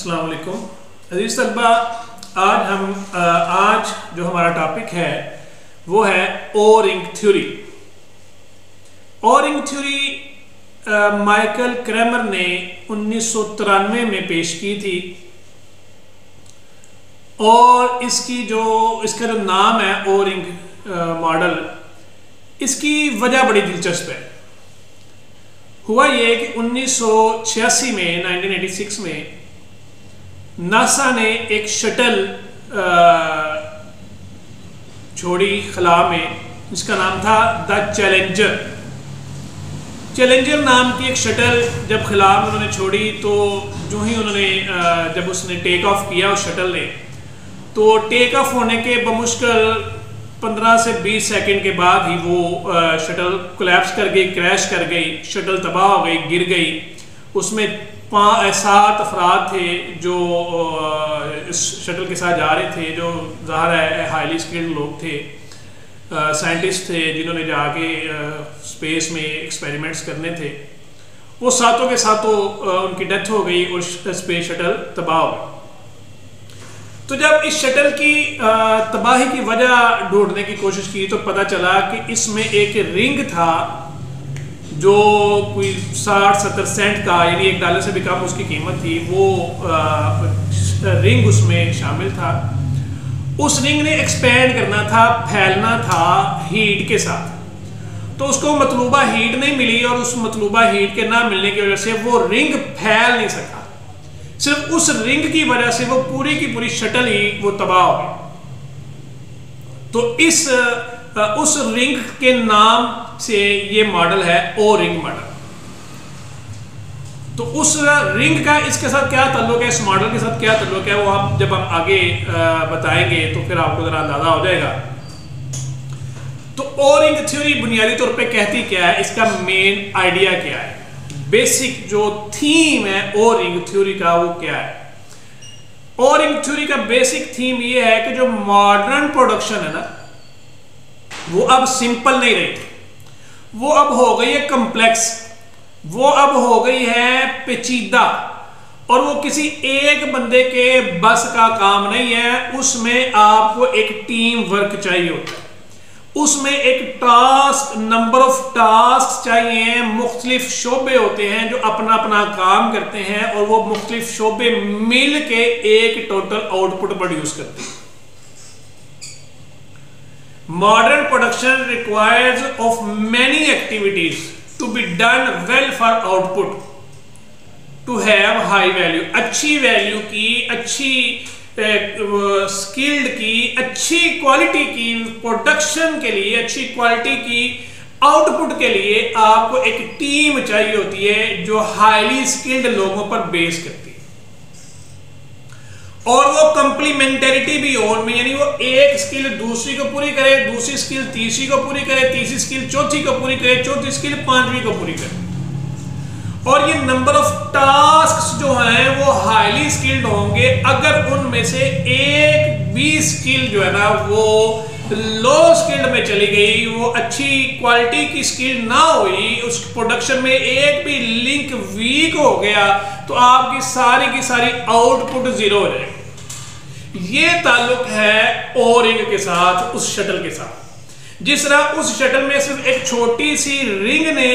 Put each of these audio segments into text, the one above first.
अस्सलाम वालेकुम अज़ीज़ तलबा। आज जो हमारा टॉपिक है वो है ओ रिंग थ्योरी। ओ रिंग थ्योरी माइकल क्रैमर ने 1993 में पेश की थी और इसका जो नाम है ओ रिंग मॉडल, इसकी वजह बड़ी दिलचस्प है। हुआ ये कि 1986 में 1986 में नासा ने एक शटल छोड़ी खला में, जिसका नाम था द चैलेंजर। चैलेंजर नाम की एक शटल जब खला में उन्होंने छोड़ी तो जो ही उन्होंने जब उसने टेक ऑफ किया उस शटल ने, तो टेक ऑफ होने के बमुश्किल 15 से 20 सेकंड के बाद ही वो शटल कोलैप्स कर गई, क्रैश कर गई, शटल तबाह हो गई, गिर गई। उसमें 7 अफराद थे जो इस शटल के साथ जा रहे थे, जो ज़ाहिर है हाईली स्किल्ड लोग थे, साइंटिस्ट थे जिन्होंने जाके स्पेस में एक्सपेरिमेंट्स करने थे। वो सातों के सातों उनकी डेथ हो गई और स्पेस शटल तबाह हो गई। तो जब इस शटल की तबाही की वजह ढूंढने की कोशिश की तो पता चला कि इसमें एक रिंग था जो कोई 60-70 सेंट का, यानी $1 से भी कम उसकी कीमत थी। वो रिंग उसमें शामिल था। उस रिंग ने एक्सपेंड करना था, फैलना था हीट के साथ। तो उसको मतलूबा हीट नहीं मिली और उस मतलूबा हीट के ना मिलने की वजह से वो रिंग फैल नहीं सका। सिर्फ उस रिंग की वजह से वो पूरी की पूरी शटल ही वो तबाह हो गई। तो उस रिंग के नाम से ये मॉडल है ओ रिंग मॉडल। तो उस रिंग का इसके साथ क्या ताल्लुक है, इस मॉडल के साथ क्या ताल्लुक है, वो आप जब हम आगे बताएंगे तो फिर आपको जरा अंदाजा हो जाएगा। तो ओ रिंग थ्योरी बुनियादी तौर पे कहती क्या है, इसका मेन आइडिया क्या है, बेसिक जो थीम है ओ रिंग थ्योरी का वो क्या है। ओ रिंग थ्योरी का बेसिक थीम ये है कि जो मॉडर्न प्रोडक्शन है ना, वो अब सिंपल नहीं रही, वो अब हो गई है कॉम्प्लेक्स, वो अब हो गई है पेचीदा, और वो किसी एक बंदे के बस का काम नहीं है। उसमें आपको एक टीम वर्क चाहिए होता है, उसमें एक टास्क, नंबर ऑफ टास्क चाहिए, मुख्तलिफ शोबे होते हैं जो अपना अपना काम करते हैं और वो मुख्तलिफ शोबे मिल के एक टोटल आउटपुट प्रोड्यूस करते हैं। Modern production requires of many activities to be done well for output to have high value। अच्छी वैल्यू की, अच्छी स्किल्ड की, अच्छी क्वालिटी की प्रोडक्शन के लिए, अच्छी क्वालिटी की आउटपुट के लिए आपको एक टीम चाहिए होती है जो हाईली स्किल्ड लोगों पर बेस करती है। और वो कंप्लीमेंटरिटी भी हो उनमें, यानी वो एक स्किल दूसरी को पूरी करे, दूसरी स्किल तीसरी को पूरी करे, तीसरी स्किल चौथी को पूरी करे, चौथी स्किल पांचवी को पूरी करे। और ये नंबर ऑफ टास्क जो हैं वो हाईली स्किल्ड होंगे। अगर उनमें से एक भी स्किल जो है ना वो लो स्किल्ड में चली गई, वो अच्छी क्वालिटी की स्किल ना हुई, उस प्रोडक्शन में एक भी लिंक वीक हो गया, तो आपकी की सारी आउटपुट जीरो हो जाएगी। ये ताल्लुक है ओ रिंग के साथ, उस शटल के साथ। जिस तरह उस शटल में सिर्फ एक छोटी सी रिंग ने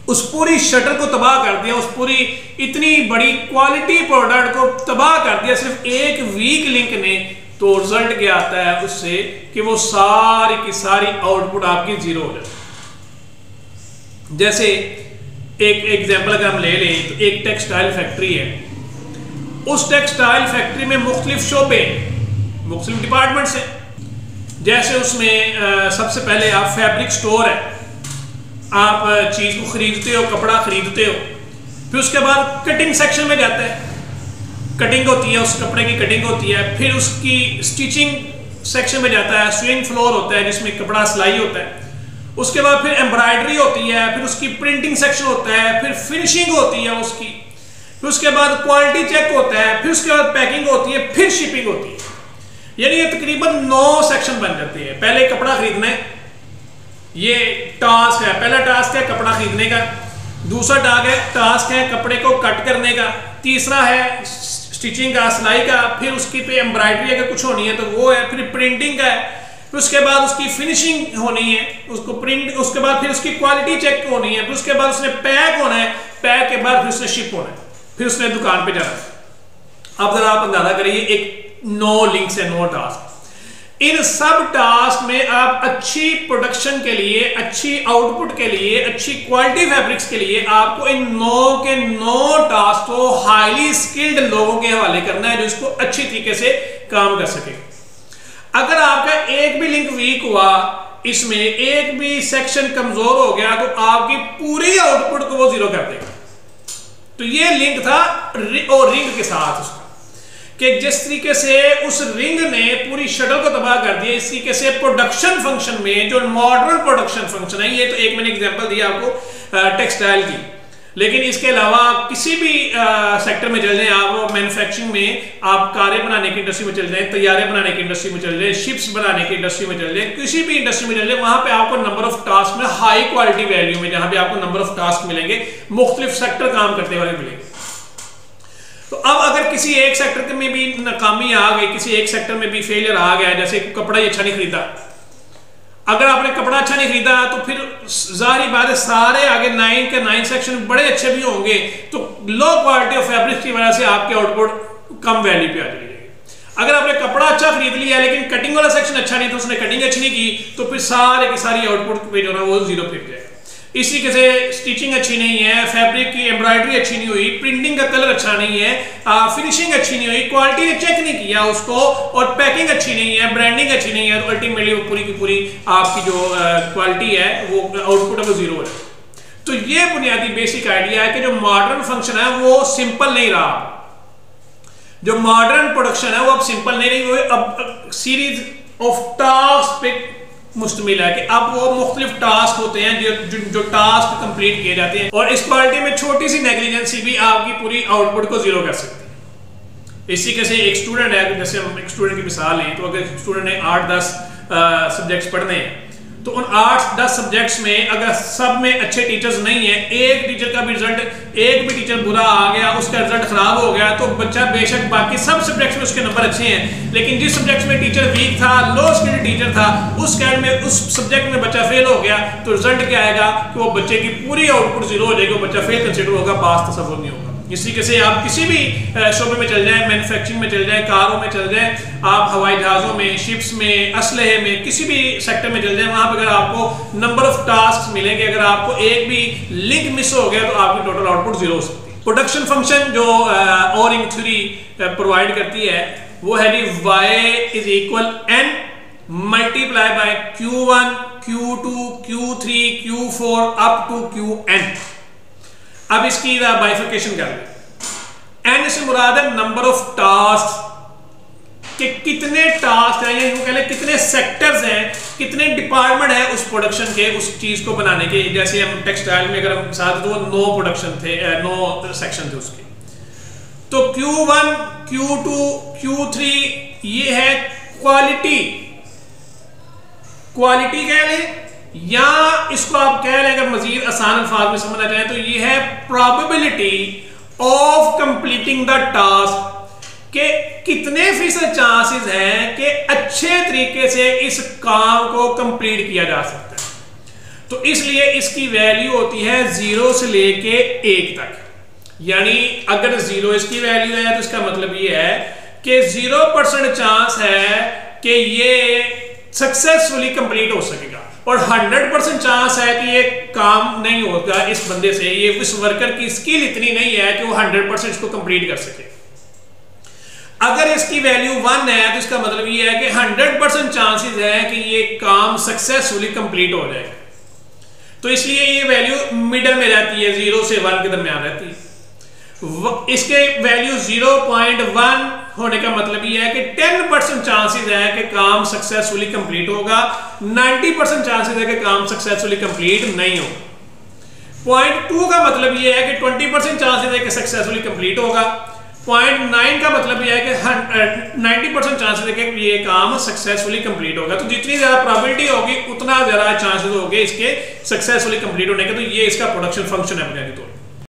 उस पूरी शटल को तबाह कर दिया, उस पूरी इतनी बड़ी क्वालिटी प्रोडक्ट को तबाह कर दिया सिर्फ एक वीक लिंक ने, तो रिजल्ट क्या आता है उससे कि वो सारी की सारी आउटपुट आपकी जीरो हो जाती। जैसे एक एग्जांपल अगर हम ले लें तो एक टेक्सटाइल फैक्ट्री है। उस टेक्सटाइल फैक्ट्री में मुख्तलिफ शोबे, मुख्तलिफ डिपार्टमेंट्स हैं। जैसे उसमें सबसे पहले आप फैब्रिक स्टोर है, आप चीज को खरीदते हो, कपड़ा खरीदते हो। फिर उसके बाद कटिंग सेक्शन में जाता है, कटिंग होती है, उस कपड़े की कटिंग होती है। फिर उसकी स्टिचिंग सेक्शन में जाता है, स्विंग फ्लोर होता है जिसमें कपड़ा सिलाई होता है। उसके बाद फिर एम्ब्रॉयडरी होती है, फिर उसकी प्रिंटिंग सेक्शन होता है, फिर फिनिशिंग होती है उसकी, फिर उसके बाद क्वालिटी चेक होता है, फिर उसके बाद पैकिंग होती है, फिर शिपिंग होती है। यानी ये तकरीबन 9 सेक्शन बन जाते हैं। पहले कपड़ा खरीदना है, ये टास्क है, पहला टास्क है कपड़ा खरीदने का। दूसरा टास्क है कपड़े को कट करने का, तीसरा है स्टिचिंग का, सिलाई का, फिर उसकी पे एम्ब्रॉयडरी अगर कुछ होनी है तो वो है, फिर प्रिंटिंग का है, फिर उसके बाद उसकी फिनिशिंग होनी है, उसको प्रिंट, उसके बाद फिर उसकी क्वालिटी चेक होनी है, फिर उसके बाद उसने पैक होना है, पैक के बाद फिर उसने शिप होना है, फिर उसने दुकान पे जाना है। अब जरा आप अंदाजा करिए, एक 9 लिंक्स है, 9 टास्क। इन सब टास्क में आप अच्छी प्रोडक्शन के लिए, अच्छी आउटपुट के लिए, अच्छी क्वालिटी फैब्रिक्स के लिए आपको इन 9 के 9 टास्क को हाईली स्किल्ड लोगों के हवाले करना है जो इसको अच्छी तरीके से काम कर सके। अगर आपका एक भी लिंक वीक हुआ, इसमें एक भी सेक्शन कमजोर हो गया, तो आपकी पूरी आउटपुट को वो जीरो कर देगा। तो ये लिंक था और रिंग के साथ उसका, कि जिस तरीके से उस रिंग ने पूरी शटल को तबाह कर दिया, इस तरीके से प्रोडक्शन फंक्शन में जो मॉडर्न प्रोडक्शन फंक्शन है, ये तो एक मैंने एग्जांपल दिया आपको टेक्सटाइल की, लेकिन इसके अलावा किसी भी सेक्टर में चल जाएं आप, मैन्युफैक्चरिंग में आप कारें बनाने की इंडस्ट्री में चल जाएं, तैयारे बनाने की इंडस्ट्री में चल जाएं, शिप्स बनाने की इंडस्ट्री में चल जाएं, किसी भी इंडस्ट्री में चल जाएं, वहां पे आपको नंबर ऑफ टास्क में हाई क्वालिटी वैल्यू में, जहां पे आपको नंबर ऑफ टास्क मिलेंगे, मुख्तलिफ सेक्टर काम करते वाले मिलेंगे। तो अब अगर किसी एक सेक्टर में भी नाकामी आ गई, किसी एक सेक्टर में भी फेलियर आ गया, जैसे कपड़ा ही अच्छा नहीं खरीदा, अगर आपने कपड़ा अच्छा नहीं खरीदा तो फिर जाहिर बात है सारे आगे 9 के 9 सेक्शन बड़े अच्छे भी होंगे, तो लो क्वालिटी ऑफ फैब्रिक की वजह से आपके आउटपुट कम वैल्यू पे आ जाएगी। अगर आपने कपड़ा अच्छा खरीद लिया लेकिन कटिंग वाला सेक्शन अच्छा नहीं, तो उसने कटिंग अच्छी नहीं की, तो फिर सारे की सारी आउटपुट पे जो है वो जीरो फिर जाएगा। इसी के से स्टिचिंग अच्छी नहीं है, फैब्रिक की एम्ब्रॉयडरी अच्छी नहीं हुई, प्रिंटिंग का कलर अच्छा नहीं है, फिनिशिंग अच्छी नहीं हुई, क्वालिटी ने चेक नहीं किया उसको, और पैकिंग अच्छी नहीं है, ब्रांडिंग अच्छी नहीं है, तो अल्टीमेटली वो पूरी की पूरी आपकी जो क्वालिटी है वो आउटपुट है वो जीरो हो जाए। तो ये बुनियादी बेसिक आइडिया है कि जो मॉडर्न फंक्शन है वो सिंपल नहीं रहा, जो मॉडर्न प्रोडक्शन है वो अब सिंपल नहीं रही, वो अब सीरीज ऑफ टास्क पे मुश्तमिल है, कि अब वो मुख्तलिफ टास्क होते हैं जो टास्क कंप्लीट किए जाते हैं, और इस क्वालिटी में छोटी सी नेग्लिजेंसी भी आपकी पूरी आउटपुट को जीरो कर सकती है। इसी के से एक स्टूडेंट है, जैसे हम एक स्टूडेंट की मिसाल लें, तो अगर स्टूडेंट ने 8-10 सब्जेक्ट्स पढ़ने हैं, तो उन 8-10 सब्जेक्ट्स में अगर सब में अच्छे टीचर्स नहीं है, एक टीचर का भी रिजल्ट, एक भी टीचर बुरा आ गया, उसका रिजल्ट खराब हो गया, तो बच्चा बेशक बाकी सब सब्जेक्ट्स में उसके नंबर अच्छे हैं, लेकिन जिस सब्जेक्ट में टीचर वीक था, लो स्किल्ड टीचर था, उस सब्जेक्ट में बच्चा फेल हो गया, तो रिजल्ट क्या आएगा कि वो बच्चे की पूरी आउटपुट जीरो हो जाएगी, वो बच्चा फेल कंसिडर होगा, पास तसव्वुर नहीं होगा। इसी के से आप किसी भी शोबे में चल जाएं, मैन्युफैक्चरिंग में चल जाएं, कारों में चल जाएं, आप हवाई जहाज़ों में, शिप्स में, असलहे में, किसी भी सेक्टर में चल जाएं, वहां पर अगर आपको नंबर ऑफ टास्क मिलेंगे, अगर आपको एक भी लिंक मिस हो गया तो आपकी टोटल आउटपुट जीरो हो सकती है। प्रोडक्शन फंक्शन जो ओरिंग थ्योरी प्रोवाइड करती है वो है जी y = n multiply by q1 q2 q3 q4 up to qn। अब इसकी बाइफिकेशन कर लें। n से मुराद है नंबर ऑफ टास्क, कि कितने टास्क हैं, या यूं कह लें कितने सेक्टर्स हैं, कितने डिपार्टमेंट हैं उस प्रोडक्शन के, उस चीज को बनाने के। जैसे हम टेक्सटाइल में अगर हम साथ, तो 9 प्रोडक्शन थे, 9 सेक्शन थे उसके, तो Q1 Q2 Q3 ये है क्वालिटी कह लें, या इसको आप कह लें अगर मजीद आसान अल्फाज में समझना चाहें तो ये है probability of completing the task, के कितने फीसद चांसेस हैं कि अच्छे तरीके से इस काम को कंप्लीट किया जा सकता है। तो इसलिए इसकी वैल्यू होती है 0 से लेके 1 तक, यानी अगर 0 इसकी वैल्यू है तो इसका मतलब ये है कि 0% चांस है कि ये सक्सेसफुली कंप्लीट हो सकेगा, और 100% चांस है कि ये काम नहीं होगा इस बंदे से, ये इस वर्कर की स्किल इतनी नहीं है कि वो 100% इसको कंप्लीट कर सके। अगर इसकी वैल्यू 1 है तो इसका मतलब ये है कि 100% चांसेस है कि ये काम सक्सेसफुली कंप्लीट हो जाएगा। तो इसलिए ये वैल्यू मिडल में रहती है, 0 से 1 के दरमियान रहती है। इसके वैल्यू 0.1 होने का मतलब ये है कि 10% चांसेस है कि काम सक्सेसफुली कंप्लीट होगा, 90% चांसेस है कि काम सक्सेसफुली कंप्लीट नहीं होगा। 0.2 का मतलब ये है कि 20% चांसेस है कि सक्सेसफुली कंप्लीट होगा, 0.9 का मतलब यह है कि 90% चांसेस है कि ये काम सक्सेसफुली कंप्लीट होगा। तो जितनी ज़्यादा प्रोबेबिलिटी होगी उतना ज़्यादा चांसेस होंगे इसके सक्सेसफुली कंप्लीट होने के। तो ये इसका प्रोडक्शन फंक्शन है बुनियादी तौर पर।